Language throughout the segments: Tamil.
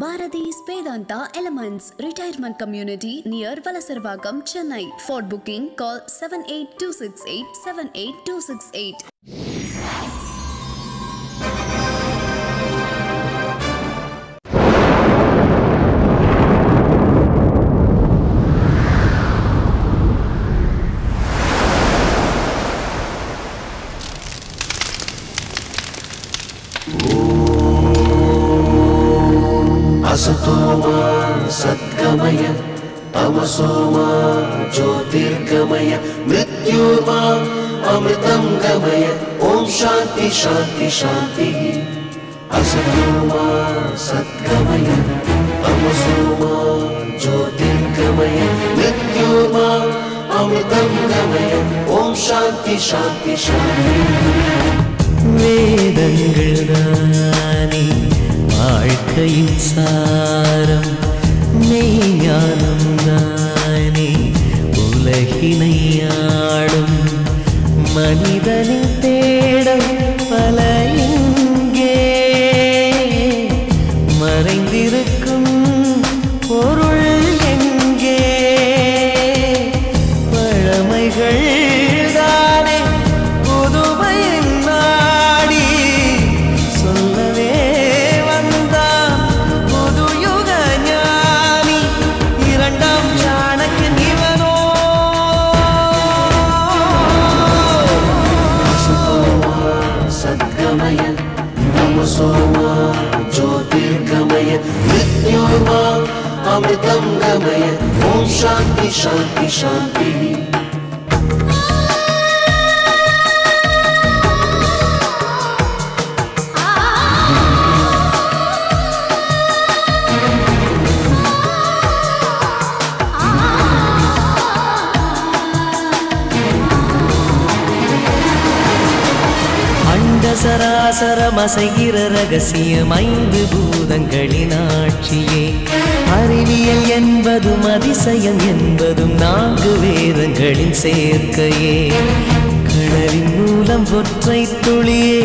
Bharati's Vedanta Elements Retirement Community near Valasarvagam, Chennai. For booking, call 78268 78268. असतोमा सद्गमय तमसोमा ज्योतिर्गमय मृत्योर्मा अमृतं गमय ओम शांति शांति शांति असतोमा सद्गमय तमसोमा ज्योतिर्गमय मृत्योर्मा अमृतं गमय ओम शांति शांति शांति वेदंगळदानी வாழ்க்கையின் சாரம் மெய்ஞானம் தானே உலகினை ஆடும் மனிதனின் தேடம் பல இங்கே மறைந்திருக்கும் பொருள் எங்கே பழமைகள் தானே புதுமையின் நாடி சொல்லவே तमसोमा ज्योतिर्गमय मृत्योर्मा अमृतं गमय ओम शांति शांति शांति சராசரமசைகிற ரகசியம் ஐந்து பூதங்களின் ஆட்சியே அறிவியல் என்பதும் அதிசயம் என்பதும் நான்கு வேதங்களின் சேர்க்கையே கடலின் மூலம் ஒற்றை துளியே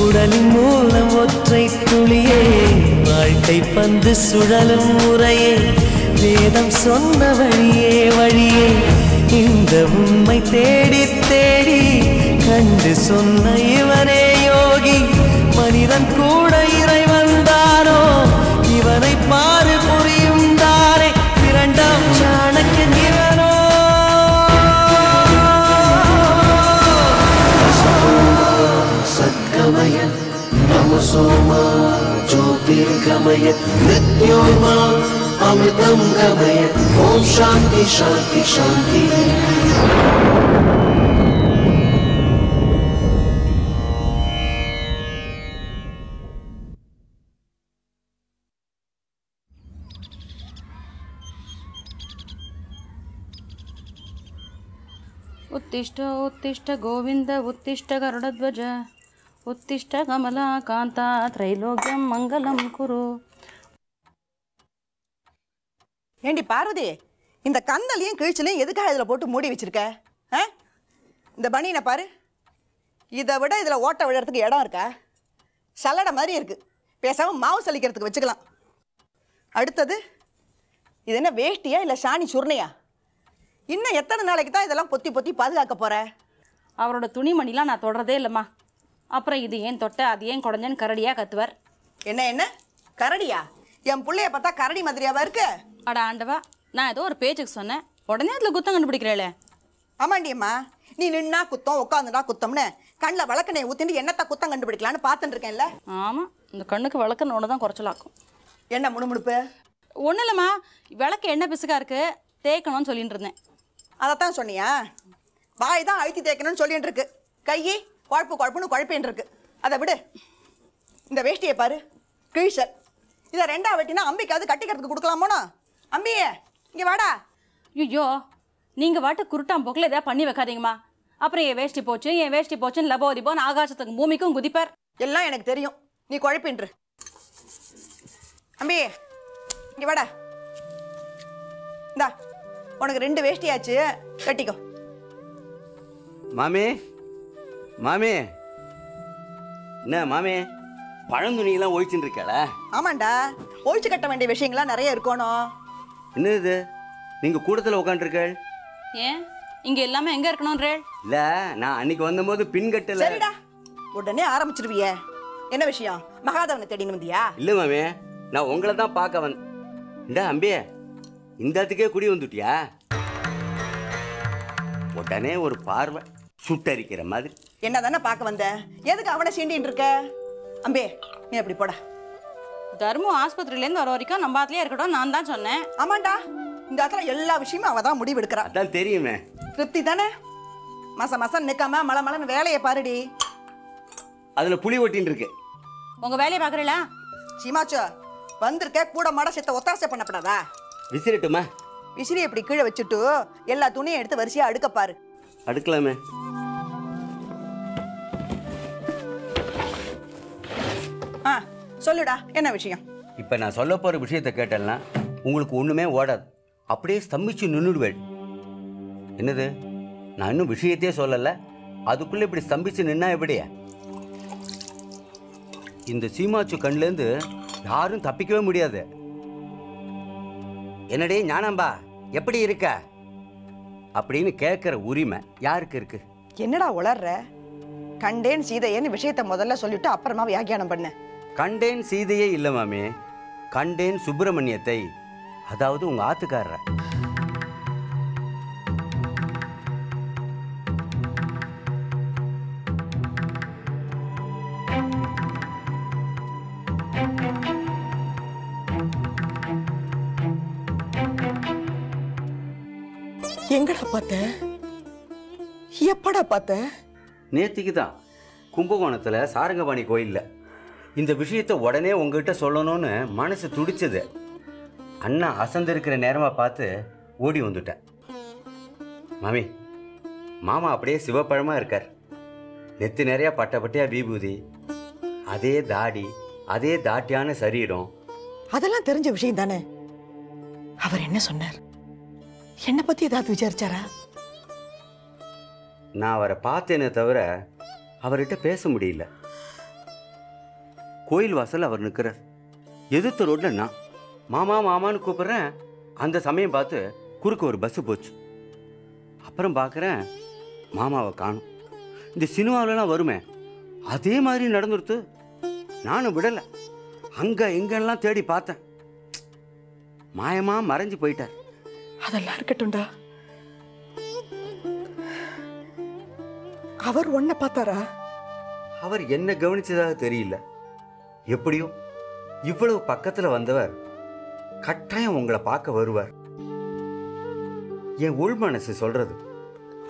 உடலின் மூலம் ஒற்றை துளியே வாழ்க்கை பந்து சுழலும் முறையே வேதம் சொன்ன வழியே வழியே இந்த உண்மை தேடி தேடி கண்டு சொன்ன இவனே யோகி மனிதன் கூட இறைவன் தானோ இவனை பாரு புரியும் தானே இரண்டாம் சாணக்கியன் இவனோ சத்கமய தமசோமா ஜோதிர்கமய மிருத்யோர்மா அமிர்தம் கமய ஓம் சாந்தி சாந்தி சாந்தி उत्तिष्ठ उत्तिष्ठ गोविंद उत्तिष्ठ गरुडध्वज उत्तिष्ठ कमलाकान्ता त्रैलोक्यं मंगलम कुरु. ஏண்டி பார்வதி, இந்த கந்தலையும் கிழிச்சலையும் எதுக்காக இதில் போட்டு மூடி வச்சிருக்க? இந்த பனியனை பாரு, இதை விட இதில் ஓட்ட விழுறதுக்கு இடம் இருக்கா? சல்லடை மாதிரி இருக்கு, பேசாமல் மாவு சலிக்கிறதுக்கு வச்சுக்கலாம். அடுத்தது இது என்ன வேஷ்டியா இல்லை சாணி சுருணையா? இன்னும் எத்தனை நாளைக்கு தான் இதெல்லாம் பொத்தி பொத்தி பாதுகாக்க போற? அவரோட துணிமணிலாம் நான் தொடரதே இல்லைம்மா. அப்புறம் இது ஏன் தொட்ட அது ஏன் குடஞ்சன்னு கரடியாக கத்துவார். என்ன என்ன கரடியா? என் பிள்ளைய பார்த்தா கரடி மாதிரியாவா இருக்கு? அட ஆண்டவா, நான் ஏதோ ஒரு பேச்சுக்கு சொன்னேன், உடனே அதில் குத்தம் கண்டுபிடிக்கிறேளே. ஆமாண்டியம்மா, நீ நின்னா குத்தம் உட்காந்துடா குத்தம்னு கண்ணில் வழக்கனையை ஊற்றிட்டு என்னத்தை குத்தம் கண்டுபிடிக்கலான்னு பார்த்துட்டு இருக்கேன்ல. ஆமாம், இந்த கண்ணுக்கு விளக்குன்னு ஒன்று தான் குறைச்சலாக்கும். என்ன முணுமுணுப்பு? ஒன்றும் இல்லைம்மா, விளக்கு என்ன பிசுக்கா இருக்கு, தேய்க்கணும்னு சொல்லிட்டு இருந்தேன். அதைத்தான் சொன்னியா? வாய் தான் அழுத்தி தேய்க்கணும்னு சொல்லிட்டு இருக்கு, கையை குழப்பு குழப்புன்னு குழப்பின்னு இருக்கு. அதை விடு. இந்த வேஷ்டியை பாரு, கிழிச்சல். இதை ரெண்டா வெட்டினா அம்பிக்காவது கட்டிக்கிறதுக்கு கொடுக்கலாமோனா? அம்பியே இங்கே வாடா. ஐயோ, நீங்கள் வாட்டு குருட்டாம் போக்கில் எதாவது பண்ணி வைக்காதீங்கம்மா. அப்புறம் என் வேஷ்டி போச்சுன்னு லபோதிபோன்னு ஆகாசத்துக்கும் பூமிக்கும் குதிப்பார். எல்லாம் எனக்கு தெரியும், நீ குழப்பின்று. அம்பியே இங்கே வாடா. இந்தா உனக்கு 2 வேஷ்டியாச்சு, கட்டிக்கோ. மாமி மாமி என்ன மாமி பழந்துணியெல்லாம் ஒழிச்சுட்டு இருக்கல? ஆமாண்டா, ஒழிச்சு கட்ட வேண்டிய விஷயங்கள்லாம் நிறைய இருக்கணும். என்ன இது, நீங்க கூடத்துல உட்காந்துருக்கள்? ஏன் இங்க எல்லாமே எங்க இருக்கணும்ன்றே? இல்ல, நான் அன்னைக்கு வந்தபோது பின்கட்டல. சரிடா, உடனே ஆரம்பிச்சிருவியே. என்ன விஷயம்? மகாதவனை தேடின்னு வந்தியா? இல்ல மாமே, நான் உங்களை தான் பார்க்க வந்தேன். இந்த அம்பியே, இந்த இடத்துக்கே குடி வந்துட்டியா? உடனே ஒரு பார்வை சுட்டரிக்கிற மாதிரி. என்ன தானே பார்க்க வந்த? எதுக்கு அவனை சீண்டின்னு இருக்க? அம்பே, நீ அப்படி போடா. தர்மு ஆஸ்பத்திரியிலேருந்து வர வரைக்கும் நம்ம ஆத்துலயே இருக்கட்டும் நான் தான் சொன்னேன். ஆமாண்டா, இந்த இடத்துல எல்லா விஷயமும் அவ தான் முடிவு எடுக்கிறா. அதான் தெரியுமே. திருப்தி தானே? மாசம் மாசம் நிற்காம மழை மழைன்னு வேலையை பாருடி. அதுல புளி ஒட்டின்னு இருக்கு. உங்க வேலையை பாக்குறீங்களா? சீமாச்சோ, வந்திருக்க கூட மாட செத்த ஒத்தாசை பண்ணப்படாதா? விசிறட்டுமா? விசிறி இப்படி கீழே வச்சுட்டு எல்லா துணியும் எடுத்து வரிசையா அடுக்க பாரு. அடுக்கலாமே. சொல்லுடா, என்ன விஷயம்? இப்ப நான் சொல்ல போற விஷயத்தை கேட்டேன்னா உங்களுக்கு ஒண்ணுமே ஓடாது, அப்படியே ஸ்தம்பிச்சு நின்றுடுவேன். என்னது, நான் இன்னும் விஷயத்தையே சொல்லல, அதுக்குள்ள இப்படி ஸ்தம்பிச்சு நின்னா எப்படியா? இந்த சீமாச்சு கண்லேருந்து யாரும் தப்பிக்கவே முடியாது. என்னடே ஞானம்பா, எப்படி இருக்க அப்படின்னு கேட்கிற உரிமை யாருக்கு இருக்கு? என்னடா உளர்ற? கண்டேன் சீதையன்னு விஷயத்தை முதல்ல சொல்லிட்டு அப்புறமா வியாக்கியானம் பண்ண. கண்டேன் சீதையே இல்ல மாமே, கண்டேன் சுப்பிரமணியத்தை, அதாவது உங்க ஆத்துக்காரரை. எங்கடா பார்த்த? எப்படா பார்த்த? நேத்திக்கு தான் கும்பகோணத்துல சாரங்கபாணி கோயில்ல. இந்த விஷயத்தை உடனே உங்ககிட்ட சொல்லணும்னு மனசு துடிச்சது. அண்ணா அசந்திருக்கிற நேரமா பார்த்து ஓடி வந்துட்டேன். மாமி, மாமா அப்படியே சிவப்பழமா இருக்கார். நெத்து நிறைய பட்ட பட்டையா விபூதி, அதே தாடி, அதே தாட்டியான சரீரம். அதெல்லாம் தெரிஞ்ச விஷயம் தானே. அவர் என்ன சொன்னார்? என்ன பத்தி ஏதாவது விசாரிச்சாரா? நான் அவரை பார்த்தேனே தவிர அவர்கிட்ட பேச முடியல. கோயில் வாசல் அவர் நிற்கிறார். எதிர்த்த ரோட்ல நான் மாமா மாமான்னு கூப்பிட்றேன். அந்த சமயம் பார்த்து குறுக்க ஒரு பஸ்ஸு போச்சு. அப்புறம் பார்க்குறேன் மாமாவை காணும். இந்த சினிமாவிலலாம் வருமே அதே மாதிரி நடந்துடுத்து. நானும் விடலை, அங்கே எங்கெல்லாம் தேடி பார்த்தேன். மாயமாக மறைஞ்சு போயிட்டார். அதெல்லாம் இருக்கட்டும்டா. அவர் உன்னை பார்த்தாரா? அவர் என்ன கவனிச்சதாக தெரியல. எப்படியோ இவ்வளவு பக்கத்துல வந்தவர் கட்டாயம் உங்களை பார்க்க வருவார். என் உள் மனசு சொல்றது.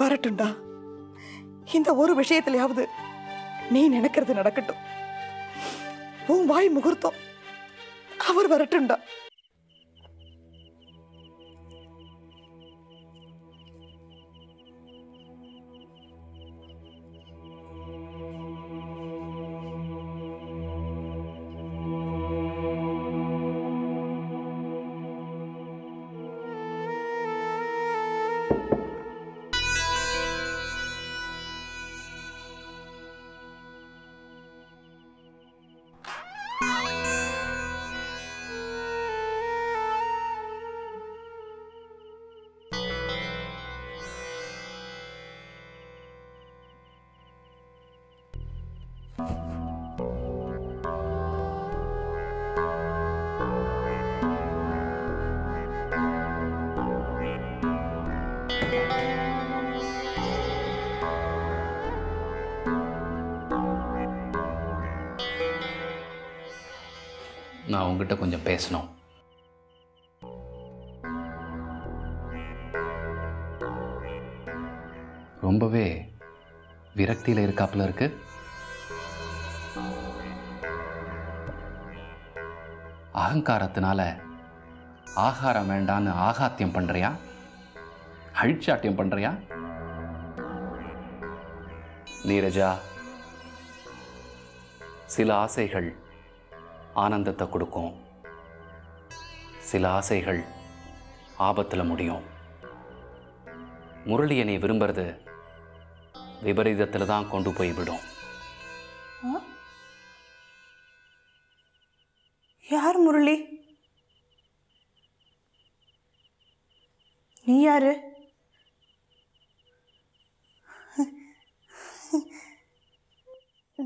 வரட்டும்டா, இந்த ஒரு விஷயத்திலேயாவது நீ நினைக்கிறது நடக்கட்டும். உன் வாய் முகூர்த்தம். அவர் வரட்டும்டா. நான் உங்ககிட்ட கொஞ்சம் பேசணும். ரொம்பவே விரக்தியில் இருக்காப்புல இருக்கு. அகங்காரத்தினால ஆகாரம் வேண்டான்னு ஆகாத்தியம் பண்றியா? அழிச்சாட்டியம் பண்றியா? நீரஜா, சில ஆசைகள் ஆனந்தத்தை கொடுக்கும், சில ஆசைகள் ஆபத்தில் முடியும். முரளியை நீ விரும்புறது விபரீதத்தில் தான் கொண்டு போய் விடும். நீ யாரு?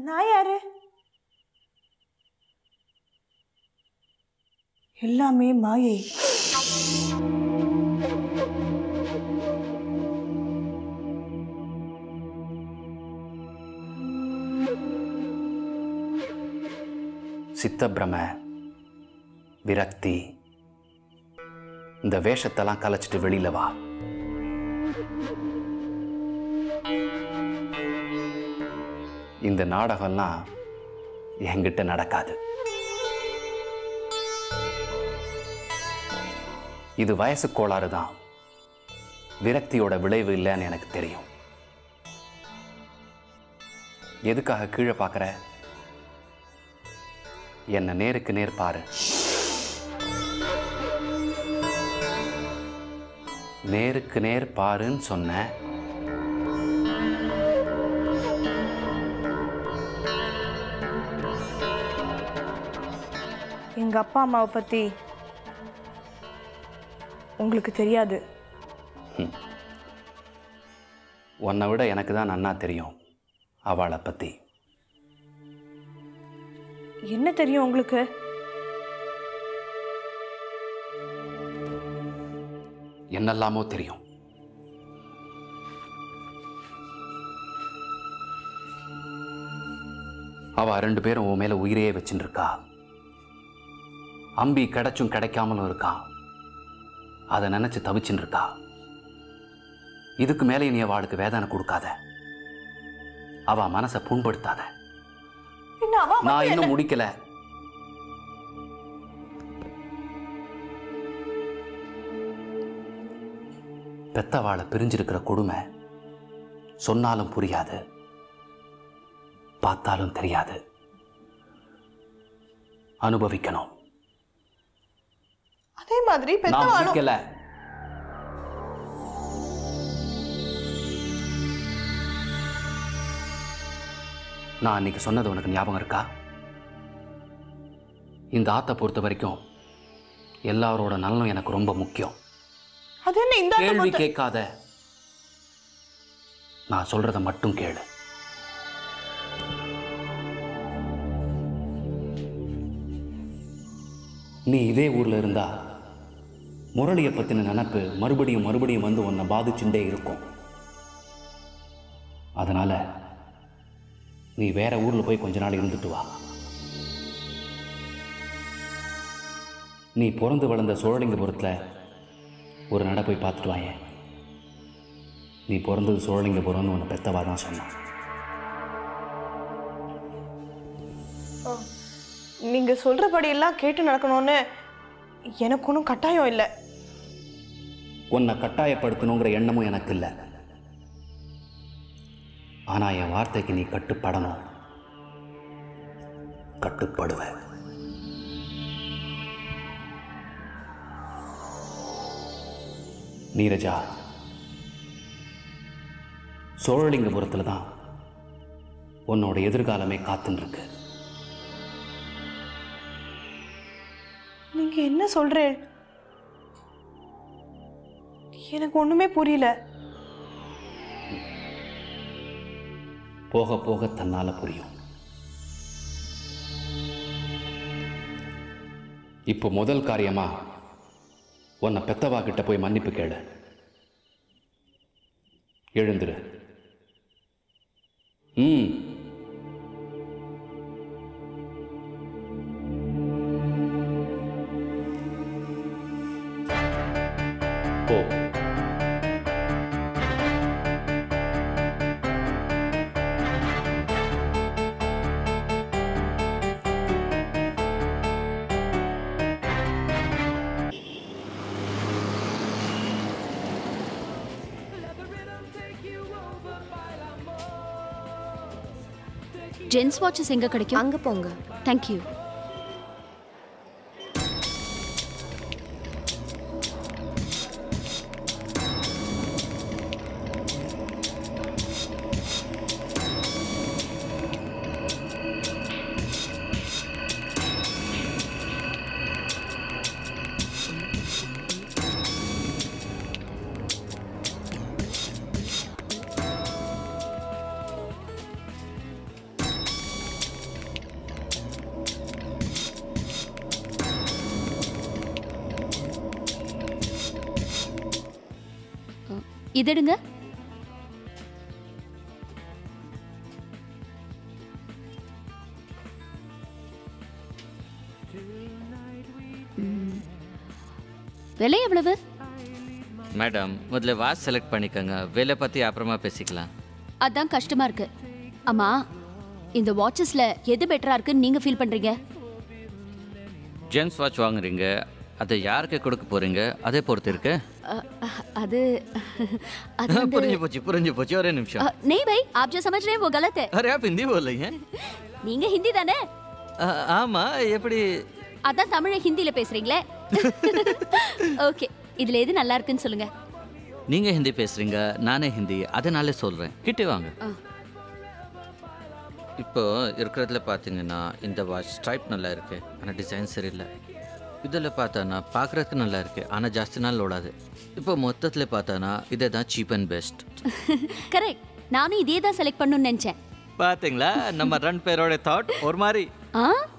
நான் யாரு? எல்லாமே மாயை. சித்தப்பிரம, விரக்தி, இந்த வேஷத்தெல்லாம் கலைச்சிட்டு வெளியில வா. இந்த நாடகம்லாம் என்கிட்ட நடக்காது. இது வயசு கோளாறு தான், விரக்தியோட விளைவு இல்லைன்னு எனக்கு தெரியும். எதுக்காக கீழே பார்க்குற? என்னை நேருக்கு நேர் பாரு. நேருக்கு நேர் பாருன்னு சொன்ன. எங்க அப்பா அம்மாவை பத்தி உங்களுக்கு தெரியாது. உன்னை விட எனக்கு தான் நன்னா தெரியும் அவளை பத்தி. என்ன தெரியும் உங்களுக்கு? என்னெல்லாமோ தெரியும். அவ 2 பேரும் உன் மேல உயிரையே வச்சுட்டு இருக்கா. அம்பி கிடைச்சும் கிடைக்காமலும் இருக்கா. அதை நினைச்சு தவிச்சுட்டு இருக்கா. இதுக்கு மேலே நீ அவளுக்கு வேதனை கொடுக்காத. அவ மனசை புண்படுத்தாத. நான் இன்னும் முடிக்கல. பெத்தவாளை பிரிஞ்சிருக்கிற கொடுமை சொன்னாலும் புரியாது, பார்த்தாலும் தெரியாது. அனுபவிக்கணும். அதே மாதிரி நான் முடிக்கல. நான் அன்னைக்கு சொன்னது உனக்கு ஞாபகம் இருக்கா? இந்த ஆத்தை பொறுத்த வரைக்கும் எல்லாரோட நலனும் எனக்கு ரொம்ப முக்கியம். அது என்ன இந்த கேள்வி கேட்காத. நான் சொல்றத மட்டும் கேளு. நீ இதே ஊர்ல இருந்தா முரளியை பத்தின நினைப்பு மறுபடியும் மறுபடியும் வந்து உன்னை பாதிச்சுட்டே இருக்கும். அதனால நீ வேற ஊர்ல போய் கொஞ்ச நாள் இருந்துட்டு வா. நீ பிறந்து வளர்ந்த சோழலிங்கபுரத்துல ஒரு நட போய் பார்த்துட்டு வாயே. நீ பிறந்தது சோழலிங்கபுரம்னு உன்னை பெத்தவா தான் சொன்னான். நீங்க சொல்றபடி எல்லாம் கேட்டு நடக்கணும்னு எனக்கு ஒன்றும் கட்டாயம் இல்லை. உன்னை கட்டாயப்படுத்தணுங்கிற எண்ணமும் எனக்கு இல்லை. ஆனா என் வார்த்தைக்கு நீ கட்டுப்படணும். கட்டுப்படுவ. நீரஜா, சோழலிங்கபுரத்துல தான் உன்னோட எதிர்காலமே காத்துன்னு இருக்கு. நீங்க என்ன சொல்றேன்? எனக்கு ஒண்ணுமே புரியல. போக போக தன்னால புரியும். இப்போ முதல் காரியமா உன்னை பெத்தவா கிட்ட போய் மன்னிப்பு கேளு. எழுந்துரு. போ. ஜென்ஸ் வாட்சஸ் எங்க கிடைக்கும்? அங்க போங்க. Thank you. இதெடுங்க. விலை எவ்வளவு? மேடம் முதல்ல வாட்ச் செலக்ட் பண்ணிக்கோங்க, விலை பற்றி அப்புறமா பேசிக்கலாம். அதான் கஷ்டமா இருக்கு. அம்மா, இந்த வாட்சஸ்ல எது பெட்டரா இருக்குன்னு நீங்க ஃபீல் பண்றீங்க? ஜென்ஸ் வாட்ச் வாங்குறீங்க, அதை யாருக்கு கொடுக்க போறீங்க அதே பொறுத்து இருக்கு. அது அது புரிஞ்சு போச்சு ஒரே நிமிஷம். नहीं भाई, आप जो समझ रहे हैं वो गलत है. अरे आप हिंदी बोल रही हैं? நீங்க ஹிந்தி தானே? ஆமா, எப்படி? அதான் தமிழை ஹிந்தில பேசுறீங்களே. ஓகே, இதுல எது நல்லா இருக்குன்னு சொல்லுங்க. நீங்க ஹிந்தி பேசுறீங்க, நானே ஹிந்தி, அதனால சொல்றேன். கிட்டே வாங்க. இப்போ இருக்கிறதுல பார்த்தீங்கன்னா இந்த வாட்ச் ஸ்ட்ரைப் நல்லா இருக்கு, ஆனால் டிசைன் சரியில்லை. இதில் பார்த்தானா பார்க்குறதுக்கு நல்லா இருக்கு, ஆனால் ஜாஸ்தி நாள் ஓடாது. இப்போ மொத்தத்தில் பார்த்தானா இதே தான் சீப் அண்ட் பெஸ்ட். கரெக்ட், நானும் இதே தான் செலக்ட் பண்ணணும்னு நினைச்சேன். பார்த்தீங்களா, நம்ம 2 பேரோட தாட் ஒரு மாதிரி.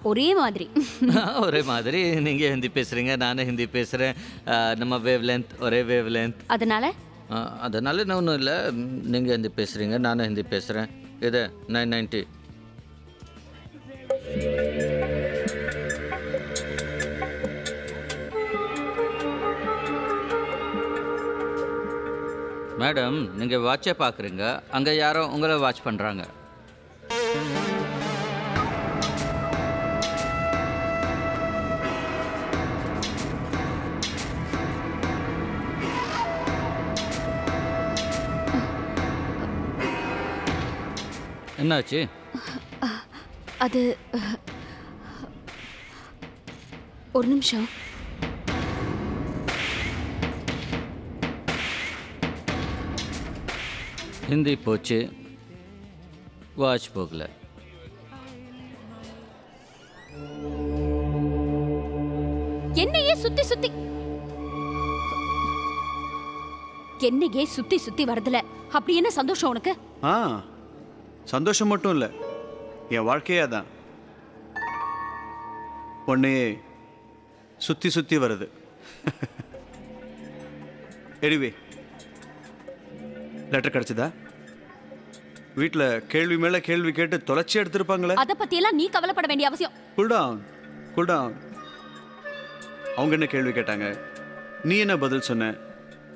ஒரே மாதிரி. ஒரே மாதிரி. நீங்கள் ஹிந்தி பேசுகிறீங்க, நானும் ஹிந்தி பேசுகிறேன், நம்ம வேவ் லென்த் ஒரே வேவ் லென்த். அதனால நான் ஒன்றும் இல்லை, நீங்கள் ஹிந்தி பேசுகிறீங்க, நானும் ஹிந்தி பேசுகிறேன். இது 990. மேடம், நீங்கள் வாட்சை பார்க்குறீங்க, அங்கே யாரோ உங்களை வாட்ச் பண்ணுறாங்க. என்னாச்சு? அது ஒரு நிமிஷம். ஹிந்தி போச்சு, வாட்ச் போகல. என்னையே சுத்தி சுத்தி வரதுல அப்படி என்ன சந்தோஷம் உனக்கு? சந்தோஷம் மட்டும் இல்லை, என் வாழ்க்கையே அதான். பொண்ணையே சுத்தி வருது. எனிவே, லெட்டர் கிடைச்சதா? வீட்டில் கேள்வி மேல கேள்வி கேட்டு தொலைச்சி எடுத்திருப்பாங்களே. அதை பத்தியெல்லாம் நீ கவலைப்பட வேண்டிய அவசியம். Cool down. அவங்க என்ன கேள்வி கேட்டாங்க, நீ என்ன பதில் சொன்ன,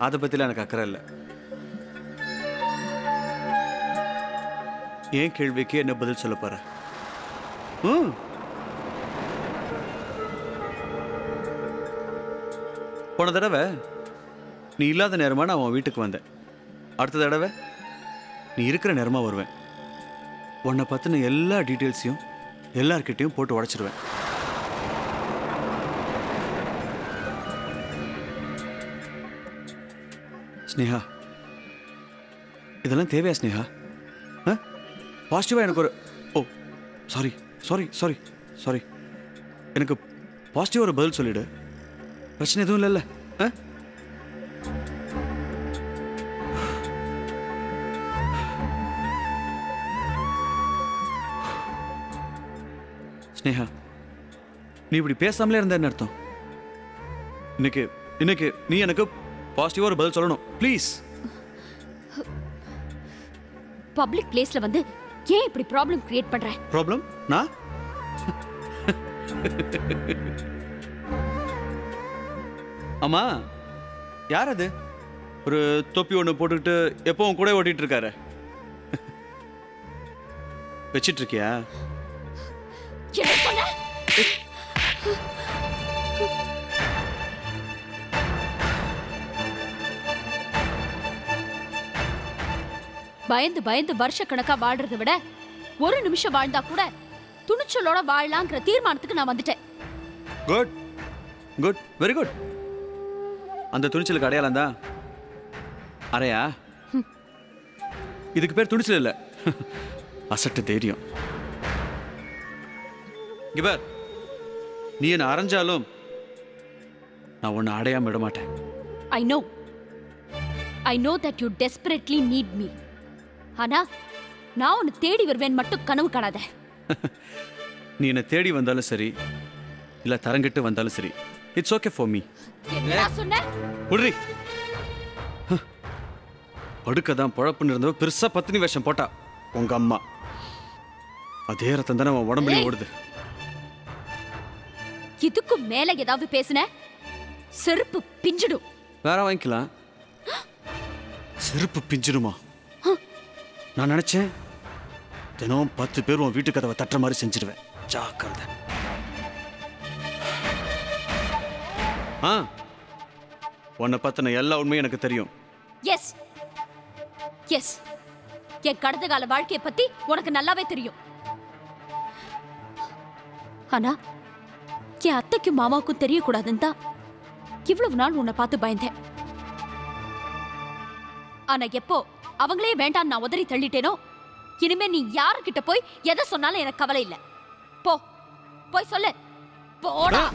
அதை பத்திலாம் எனக்கு அக்கறை இல்லை. ஏன் கேள்விக்கு என்ன பதில் சொல்ல போற? போன தடவை நீ இல்லாத நேரமா நான் உன் வீட்டுக்கு வந்தேன். அடுத்த தடவை நீ இருக்கிற நேரமா வருவேன். உன்னை பத்தின எல்லா டீட்டெயில்ஸையும் எல்லார்கிட்டையும் போட்டு உடைச்சிருவேன். ஸ்னேகா, இதெல்லாம் தேவையா ஸ்னேகா? பாசிட்டிவா எனக்கு ஒரு சாரி எனக்கு பாசிட்டிவா ஒரு பதில் சொல்லிடு. பிரச்சனை எதுவும் இல்லைல்ல? ஸ்னேகா, நீ இப்படி பேசாமலே இருந்த என்ன அர்த்தம்? இன்னைக்கு நீ எனக்கு பாசிட்டிவா ஒரு பதில் சொல்லணும் ப்ளீஸ். பப்ளிக் பிளேஸ்ல வந்து ஏன் இப்படி ப்ராப்ளம் கிரியேட் பண்ற? ப்ராப்ளம்? நான் அம்மா, யார் அது? ஒரு தொப்பி ஒன்று போட்டுக்கிட்டு எப்பவும் கூட ஓட்டிட்டு இருக்காரு. வச்சிட்டு இருக்கியா? பயந்து வருஷக்கணக்கா வாழ்றதை விட ஒரு நிமிஷம் வாழ்ந்தா கூட துணிச்சலோட வாழலாங்கிற தீர்மானத்துக்கு நான் வந்துட்டேன். Good, very good. அந்த துணிச்சலுக்கு அடையாளம் தான் அறையா? இதுக்கு பேர் துணிச்சல் இல்லை, அசட்டு தைரியம். கிபர், நீ என்ன அரைஞ்சாலும் நான் உன்னை அடையாம விட மாட்டேன். I know that you desperately need me. ஆனா நான் உன்னை தேடி வருவேன் மட்டும் கனவு காணாத. நீ என்ன தேடி வந்தாலும் சரி, இல்ல தரங்கிட்டு வந்தாலும் சரி, இட்ஸ் ஓகே ஃபார் மீ. என்ன சொன்ன? உட்ரி. படுக்க தான் பொழப்புன்னு இருந்தவ பெருசா பத்தினி வேஷம் போட்டா உங்க அம்மா. அதே ரத்தம் தானே அவன் உடம்புல ஓடுது. இதுக்கு மேல ஏதாவது பேசுன செருப்பு பிஞ்சிடும். வேற வாங்கிக்கலாம். செருப்பு பிஞ்சிடுமா? நான் நினைச்சேன் தினம் 10 பேர் உன் வீட்டு கதவை தட்டுற மாதிரி செஞ்சிருவேன். ஜாக்கிரதை. உன்னை பத்தின எல்லா உண்மையும் எனக்கு தெரியும். எஸ் எஸ், என் கடந்த கால வாழ்க்கையை பத்தி உனக்கு நல்லாவே தெரியும். ஆனா என் அத்தைக்கும் மாமாவுக்கும் தெரியக்கூடாதுன்னு தான் இவ்வளவு நாள் உன்னை பார்த்து பயந்தேன். ஆனா எப்போ அவங்களே வேண்டாம் நான் உதறி தள்ளிட்டேனோ, இனிமே நீ யாருக்கிட்ட போய் எதை சொன்னாலும் எனக்கு கவலை இல்லை. போ போய் சொல்லு. போடா.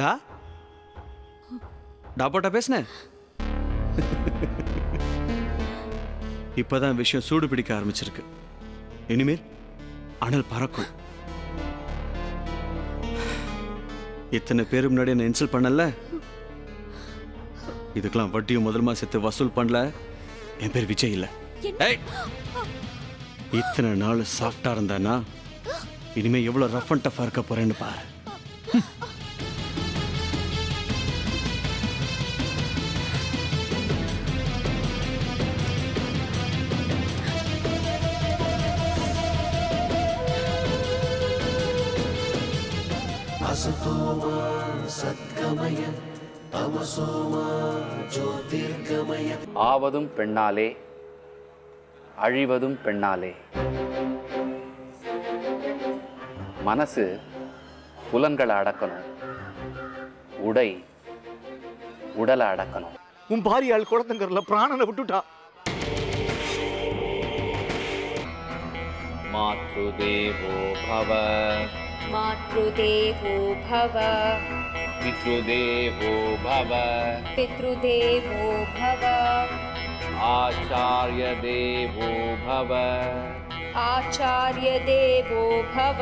டா டா போட்டா பேசுன. இப்பதான் விஷயம் சூடு பிடிக்க ஆரம்பிச்சிருக்கு. இனிமேல் அனல் பறக்கும். இத்தனை பேரு முன்னாடி என்ன இன்சல்ட் பண்ணல. இதுக்கெல்லாம் வட்டியும் முதல்மா சேர்த்து வசூல் பண்ணல. என் பேர் விஜய் இல்ல. இத்தனை நாள் சாஃப்டா இருந்தானா இனிமே எவ்வளவு ரஃப் அண்ட் டஃபா இருக்க போறேன்னு பாரு. ஆவதும் பெண்ணாலே அழிவதும் பெண்ணாலே. மனசு புலன்களை அடக்கணும், உடை உடலை அடக்கணும். உன் பாரியால் குழந்தைங்கர்ல பிராணனை விட்டுட்டா. மாத்ருதேவோ பவ மாத்ருதேவோ பவ பித்ருதேவோ பவ பித்ருதேவோ பவ ஆச்சார்ய தேவோ பவ ஆச்சார்ய தேவோ பவ.